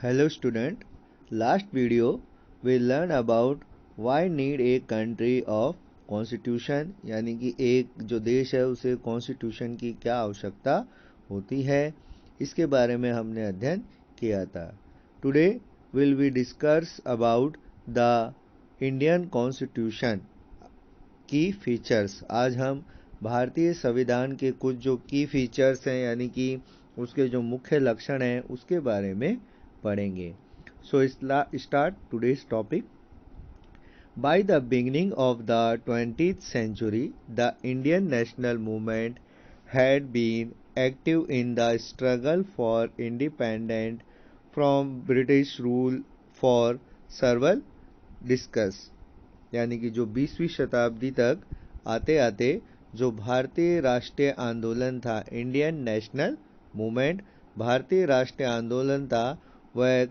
Hello student, last video we learn about why need a country of constitution यानी कि एक जो देश है उसे कॉन्स्टिट्यूशन की क्या आवश्यकता होती है, इसके बारे में हमने अध्ययन किया था। Today will we discuss about the Indian constitution की फीचर्स। आज हम भारतीय संविधान के कुछ जो की फीचर्स हैं यानी कि उसके जो मुख्य लक्षण हैं उसके बारे में पढ़ेंगे। सो start today's topic. By the beginning of the 20th century, the Indian national movement had been active in the struggle for independence from British rule for several decades। यानी कि जो 20वीं शताब्दी तक आते आते जो भारतीय राष्ट्रीय आंदोलन था, इंडियन नेशनल मूवमेंट भारतीय राष्ट्रीय आंदोलन था, वह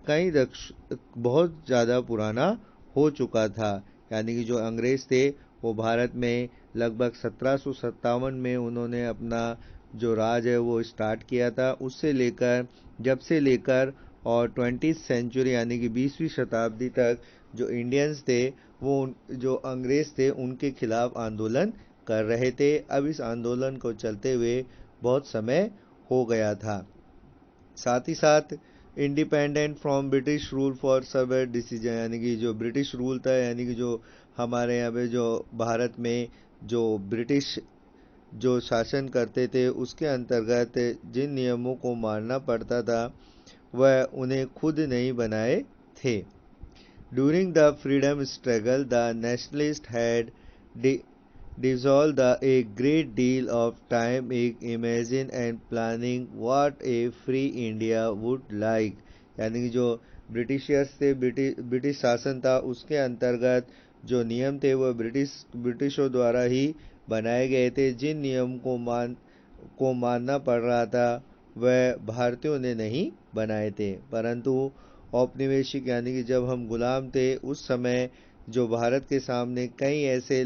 बहुत ज़्यादा पुराना हो चुका था। यानी कि जो अंग्रेज थे वो भारत में लगभग 1757 में उन्होंने अपना जो राज है वो स्टार्ट किया था। उससे लेकर जब से लेकर और 20th सेंचुरी यानी कि 20वीं शताब्दी तक जो इंडियंस थे वो जो अंग्रेज थे उनके खिलाफ आंदोलन कर रहे थे। अब इस आंदोलन को चलते हुए बहुत समय हो गया था। साथ ही साथ independent from British rule for server decision यानी कि जो ब्रिटिश रूल था, यानी कि जो हमारे यहाँ पे जो भारत में जो ब्रिटिश जो शासन करते थे उसके अंतर्गत जिन नियमों को मानना पड़ता था वह उन्हें खुद नहीं बनाए थे। During the freedom struggle the nationalist had dissolved a great deal of time in imagine and planning what a free India would like। यानी कि जो ब्रिटिशर्स थे, ब्रिटिश शासन था, उसके अंतर्गत जो नियम थे वह ब्रिटिशों द्वारा ही बनाए गए थे। जिन नियम को मानना पड़ रहा था वह भारतीयों ने नहीं बनाए थे, परंतु औपनिवेशिक यानी कि जब हम गुलाम थे उस समय जो भारत के सामने कई ऐसे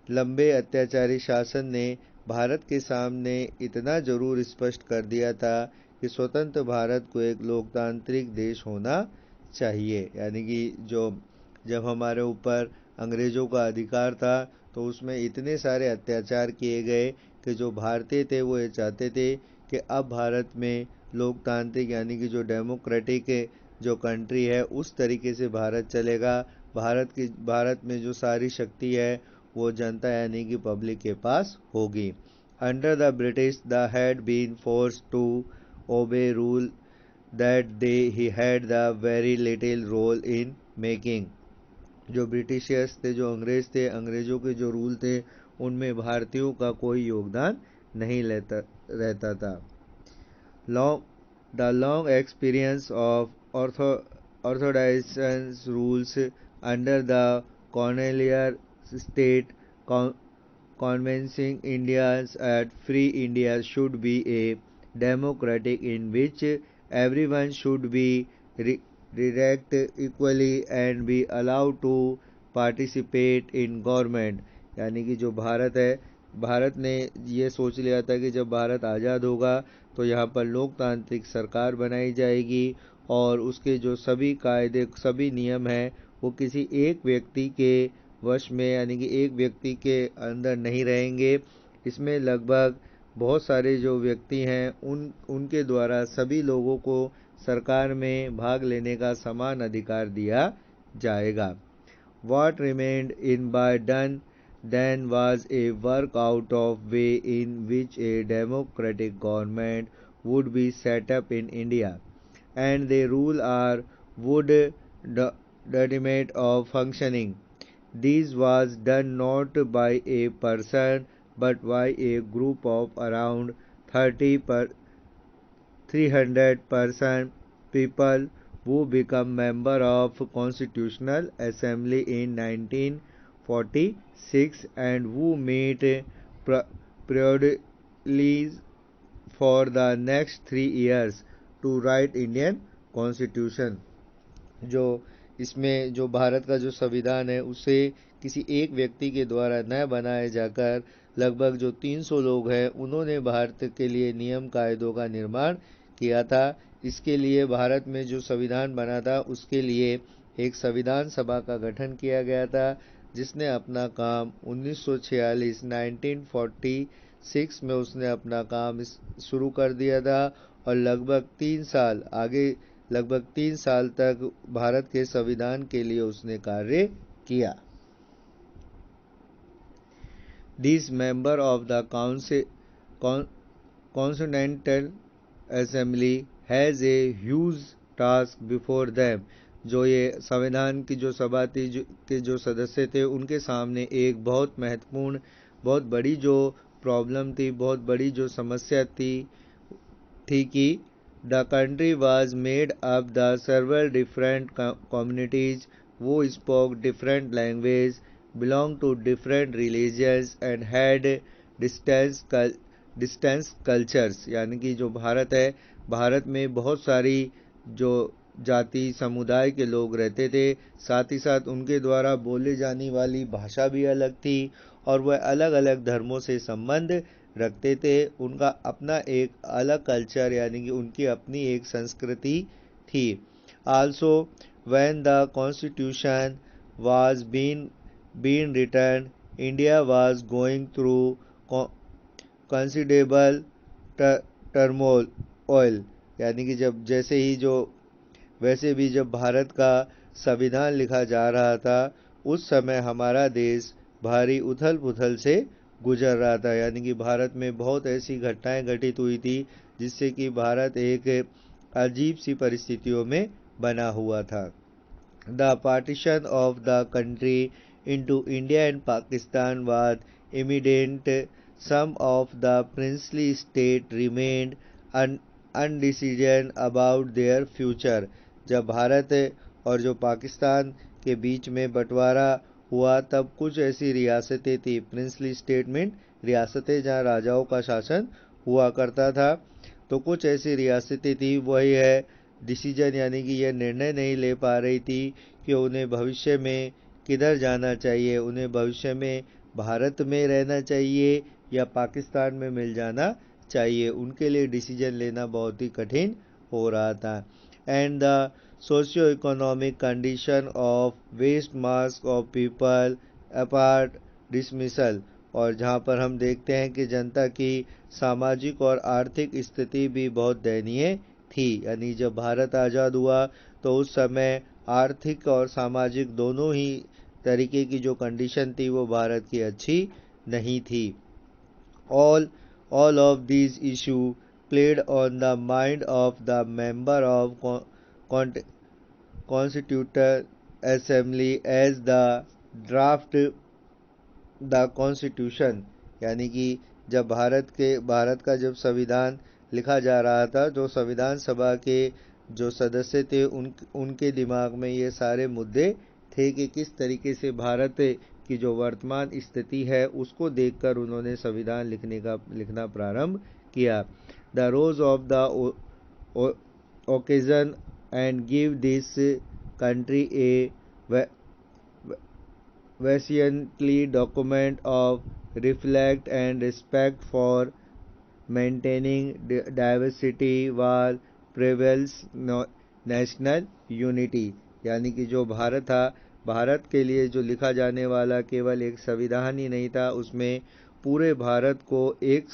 लंबे अत्याचारी शासन ने भारत के सामने इतना जरूर स्पष्ट कर दिया था कि स्वतंत्र भारत को एक लोकतांत्रिक देश होना चाहिए। यानी कि जब हमारे ऊपर अंग्रेजों का अधिकार था तो उसमें इतने सारे अत्याचार किए गए कि जो भारतीय थे वो ये चाहते थे कि अब भारत में लोकतांत्रिक यानी कि जो डेमोक्रेटिक जो कंट्री है उस तरीके से भारत चलेगा। भारत में जो सारी शक्ति है वो जनता यानी कि पब्लिक के पास होगी। Under the British the had been forced to obey rule that they he had the very little role in making. जो ब्रिटिशर्स थे, जो अंग्रेज थे, अंग्रेजों के जो रूल थे उनमें भारतीयों का कोई योगदान नहीं रहता था। The long experience of orthodox rules under the colonial state convincing Indians that free India should be a democratic in which everyone should be treated equally and be allowed to participate in government। यानी कि जो भारत ने ये सोच लिया था कि जब भारत आज़ाद होगा तो यहाँ पर लोकतांत्रिक सरकार बनाई जाएगी और उसके जो सभी कायदे सभी नियम हैं वो किसी एक व्यक्ति के वश में यानी कि एक व्यक्ति के अंदर नहीं रहेंगे। इसमें लगभग बहुत सारे जो व्यक्ति हैं उनके द्वारा सभी लोगों को सरकार में भाग लेने का समान अधिकार दिया जाएगा। What remained in by done then was a work out of way in which a democratic government would be set up in India, and the rule are would determine of functioning. This was done not by a person but by a group of around 300% people who become member of Constitutional Assembly in 1946 and who meet periodically for the next 3 years to write Indian Constitution। जो इसमें जो भारत का जो संविधान है उसे किसी एक व्यक्ति के द्वारा न बनाए जाकर लगभग जो 300 लोग हैं उन्होंने भारत के लिए नियम कायदों का निर्माण किया था। इसके लिए भारत में जो संविधान बना था उसके लिए एक संविधान सभा का गठन किया गया था, जिसने अपना काम 1946 1946 में उसने अपना काम शुरू कर दिया था और लगभग 3 साल तक भारत के संविधान के लिए उसने कार्य किया। These member of the Constitutional Assembly has a huge task before them। जो ये संविधान की जो सभा थी के जो सदस्य थे उनके सामने एक बहुत महत्वपूर्ण, बहुत बड़ी जो प्रॉब्लम थी, बहुत बड़ी जो समस्या थी कि the country was made up the several different communities वो spoke different language, belong to different religions and had distance cultures. यानी कि जो भारत है, भारत में बहुत सारी जो जाति समुदाय के लोग रहते थे, साथ ही साथ उनके द्वारा बोले जाने वाली भाषा भी अलग थी और वह अलग अलग धर्मों से संबंध रखते थे। उनका अपना एक अलग कल्चर यानी कि उनकी अपनी एक संस्कृति थी। Also when the constitution was being written, India was going through considerable turmoil। यानी कि वैसे भी जब भारत का संविधान लिखा जा रहा था उस समय हमारा देश भारी उथल पुथल से गुजर रहा था। यानी कि भारत में बहुत ऐसी घटनाएं घटित हुई थी जिससे कि भारत एक अजीब सी परिस्थितियों में बना हुआ था। The partition of the country into India and Pakistan was imminent। Some of the princely states remained undecided about their future। जब भारत और जो पाकिस्तान के बीच में बंटवारा हुआ तब कुछ ऐसी रियासतें थी, प्रिंसली स्टेट में रियासतें जहाँ राजाओं का शासन हुआ करता था, तो कुछ ऐसी रियासतें थी वही है डिसीजन यानी कि यह निर्णय नहीं ले पा रही थी कि उन्हें भविष्य में किधर जाना चाहिए, उन्हें भविष्य में भारत में रहना चाहिए या पाकिस्तान में मिल जाना चाहिए। उनके लिए डिसीजन लेना बहुत ही कठिन हो रहा था। And the socio economic condition of vast mass of people apart dismissal. और जहाँ पर हम देखते हैं कि जनता की सामाजिक और आर्थिक स्थिति भी बहुत दयनीय थी। यानी जब भारत आज़ाद हुआ तो उस समय आर्थिक और सामाजिक दोनों ही तरीके की जो कंडीशन थी वो भारत की अच्छी नहीं थी। all of these issue played on the mind of the member of Constitutional Assembly as the draft the constitution. यानी कि जब भारत का जब संविधान लिखा जा रहा था, जो संविधान सभा के जो सदस्य थे उनके दिमाग में ये सारे मुद्दे थे कि किस तरीके से भारत की जो वर्तमान स्थिति है उसको देखकर उन्होंने संविधान लिखना प्रारंभ किया। The rose of the occasion and give this country A valiantly document of reflect and respect for maintaining diversity while prevails national unity। यानी कि जो भारत था, भारत के लिए जो लिखा जाने वाला केवल एक संविधान ही नहीं था, उसमें पूरे भारत को एक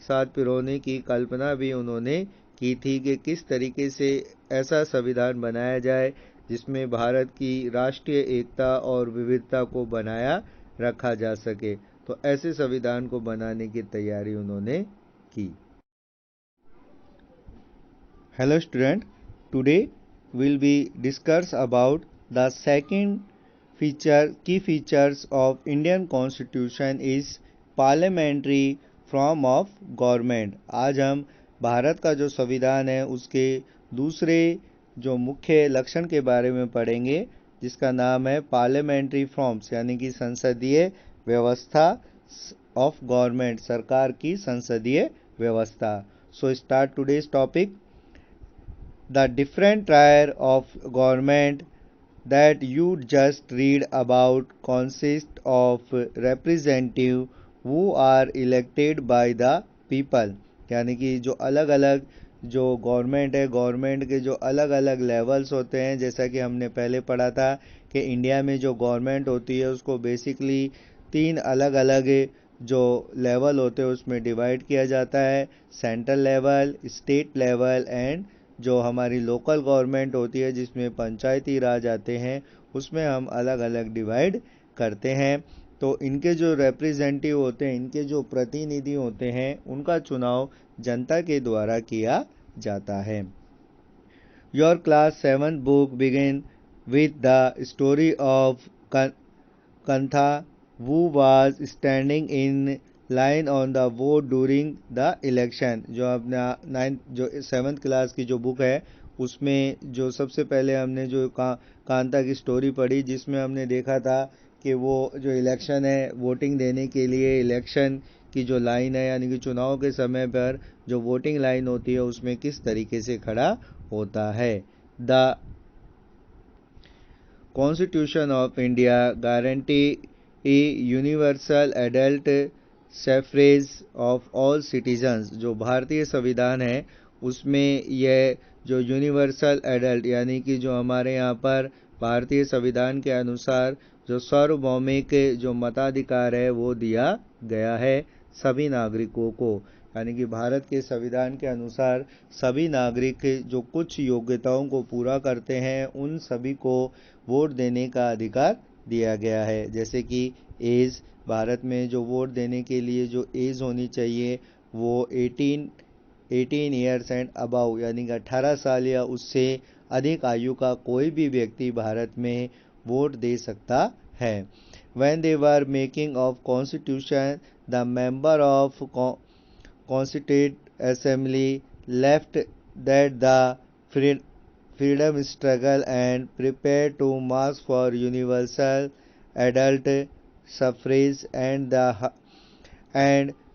साथ पिरोने की कल्पना भी उन्होंने की थी कि किस तरीके से ऐसा संविधान बनाया जाए जिसमें भारत की राष्ट्रीय एकता और विविधता को बनाया रखा जा सके। तो ऐसे संविधान को बनाने की तैयारी उन्होंने की। Hello student, today will be discuss about the second key features of Indian constitution is parliamentary form of government. आज हम भारत का जो संविधान है उसके दूसरे जो मुख्य लक्षण के बारे में पढ़ेंगे, जिसका नाम है पार्लियामेंट्री फॉर्म्स यानी कि संसदीय व्यवस्था ऑफ गवर्नमेंट, सरकार की संसदीय व्यवस्था। So start today's topic. The different tier of government that you just read about consist of representative who are elected by the people. यानी कि जो अलग अलग जो गवर्नमेंट है, गवर्नमेंट के जो अलग अलग लेवल्स होते हैं, जैसा कि हमने पहले पढ़ा था कि इंडिया में जो गवर्नमेंट होती है उसको बेसिकली 3 अलग अलग जो लेवल होते हैं उसमें डिवाइड किया जाता है। Central level, state level and जो हमारी लोकल गवर्नमेंट होती है जिसमें पंचायती राज आते हैं, उसमें हम अलग अलग डिवाइड करते हैं। तो इनके जो रिप्रेजेंटेटिव होते हैं, इनके जो प्रतिनिधि होते हैं, उनका चुनाव जनता के द्वारा किया जाता है। Your class 7th book begin with the story of kantha who was standing in line on the vote during the election। जो अपना 7th क्लास की जो बुक है उसमें जो सबसे पहले हमने जो कांता की स्टोरी पढ़ी, जिसमें हमने देखा था कि वो जो इलेक्शन है, वोटिंग देने के लिए इलेक्शन की जो लाइन है, यानी कि चुनाव के समय पर जो वोटिंग लाइन होती है उसमें किस तरीके से खड़ा होता है। The constitution of India guarantee a universal adult suffrage of all citizens. जो भारतीय संविधान है उसमें यह जो यूनिवर्सल एडल्ट यानी कि जो हमारे यहाँ पर भारतीय संविधान के अनुसार जो सार्वभौमिक जो मताधिकार है वो दिया गया है सभी नागरिकों को। यानी कि भारत के संविधान के अनुसार सभी नागरिक जो कुछ योग्यताओं को पूरा करते हैं उन सभी को वोट देने का अधिकार दिया गया है। जैसे कि एज, भारत में जो वोट देने के लिए जो एज होनी चाहिए वो 18 ईयर्स एंड अबव, यानी कि 18 साल या उससे अधिक आयु का कोई भी व्यक्ति भारत में वोट दे सकता है। When they were making of constitution, the member of Constituent Assembly left that the freedom struggle and prepared to march for universal adult suffrage and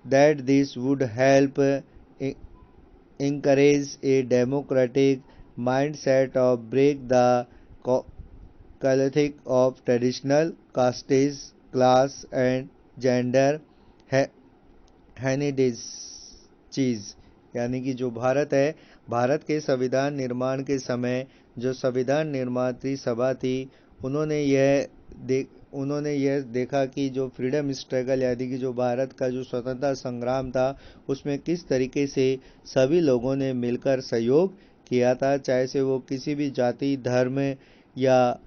that this would help encourage a democratic mindset of break the Catholic of traditional castes, class and gender चीज। यानी कि जो भारत है, भारत के संविधान निर्माण के समय जो संविधान निर्मात्री सभा थी उन्होंने यह देखा कि जो फ्रीडम स्ट्रगल यानी कि जो भारत का जो स्वतंत्रता संग्राम था उसमें किस तरीके से सभी लोगों ने मिलकर सहयोग किया था, चाहे से वो किसी भी जाति, धर्म या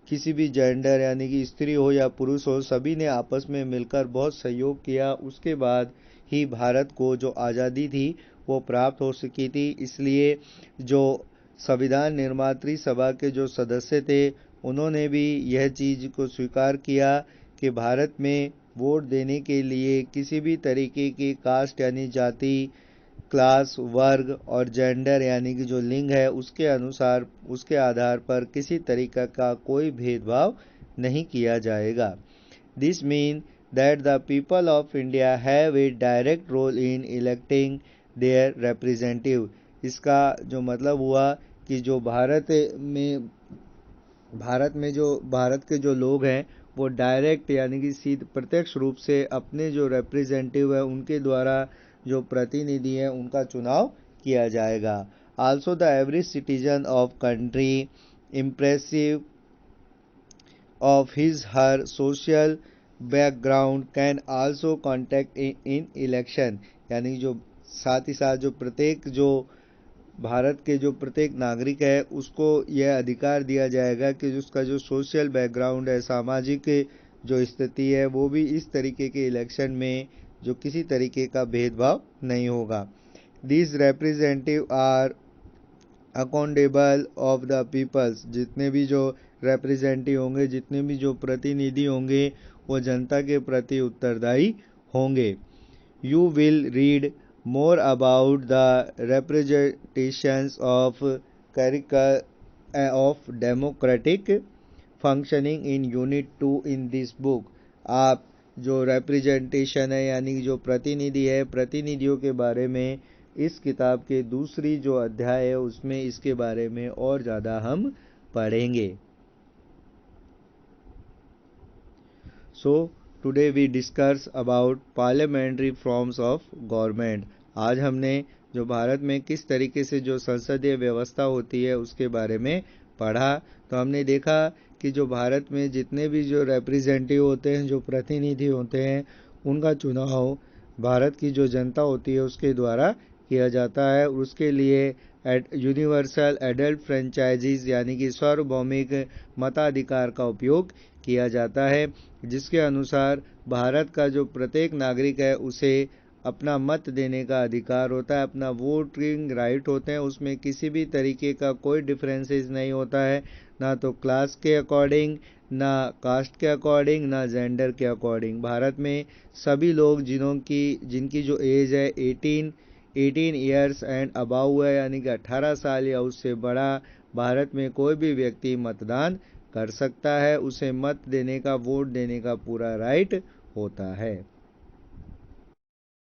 किसी भी जेंडर यानी कि स्त्री हो या पुरुष हो, सभी ने आपस में मिलकर बहुत सहयोग किया। उसके बाद ही भारत को जो आज़ादी थी वो प्राप्त हो सकी थी। इसलिए जो संविधान निर्मात्री सभा के जो सदस्य थे उन्होंने भी यह चीज़ को स्वीकार किया कि भारत में वोट देने के लिए किसी भी तरीके की कास्ट यानी जाति, क्लास, वर्ग और जेंडर यानी कि जो लिंग है उसके अनुसार, उसके आधार पर किसी तरीका का कोई भेदभाव नहीं किया जाएगा। This mean that the people of India have a direct role in electing their representative। इसका जो मतलब हुआ कि जो भारत के जो लोग हैं वो डायरेक्ट यानी कि सीधे प्रत्यक्ष रूप से अपने जो रिप्रेजेंटेटिव है उनके द्वारा जो प्रतिनिधि है उनका चुनाव किया जाएगा। Also the average citizen of country impressive of his her social background can also contact in election. यानी जो साथ ही साथ जो प्रत्येक जो भारत के जो प्रत्येक नागरिक है उसको यह अधिकार दिया जाएगा कि उसका जो सोशल बैकग्राउंड है, सामाजिक जो स्थिति है, वो भी इस तरीके के इलेक्शन में जो किसी तरीके का भेदभाव नहीं होगा। This representative are accountable of the peoples. जितने भी जो रिप्रेजेंटेटिव होंगे, जितने भी जो प्रतिनिधि होंगे वो जनता के प्रति उत्तरदायी होंगे। You will read more about the representations of democratic functioning in unit 2 in this book। आप जो representation है यानी जो प्रतिनिधि है, प्रतिनिधियों के बारे में इस किताब के दूसरी जो अध्याय है उसमें इसके बारे में और ज़्यादा हम पढ़ेंगे। So today we discuss about parliamentary forms of government। आज हमने जो भारत में किस तरीके से जो संसदीय व्यवस्था होती है उसके बारे में पढ़ा। तो हमने देखा कि जो भारत में जितने भी जो रिप्रेजेंटेटिव होते हैं, जो प्रतिनिधि होते हैं, उनका चुनाव भारत की जो जनता होती है उसके द्वारा किया जाता है। उसके लिए यूनिवर्सल एडल्ट फ्रेंचाइजीज यानी कि सार्वभौमिक मताधिकार का उपयोग किया जाता है, जिसके अनुसार भारत का जो प्रत्येक नागरिक है उसे अपना मत देने का अधिकार होता है, अपना वोटिंग राइट होते हैं। उसमें किसी भी तरीके का कोई डिफरेंसेस नहीं होता है, ना तो क्लास के अकॉर्डिंग, ना कास्ट के अकॉर्डिंग, ना जेंडर के अकॉर्डिंग। भारत में सभी लोग जिनकी जो एज है 18 ईयर्स एंड अबाउ है, यानी कि 18 साल या उससे बड़ा, भारत में कोई भी व्यक्ति मतदान कर सकता है। उसे मत देने का, वोट देने का पूरा राइट होता है।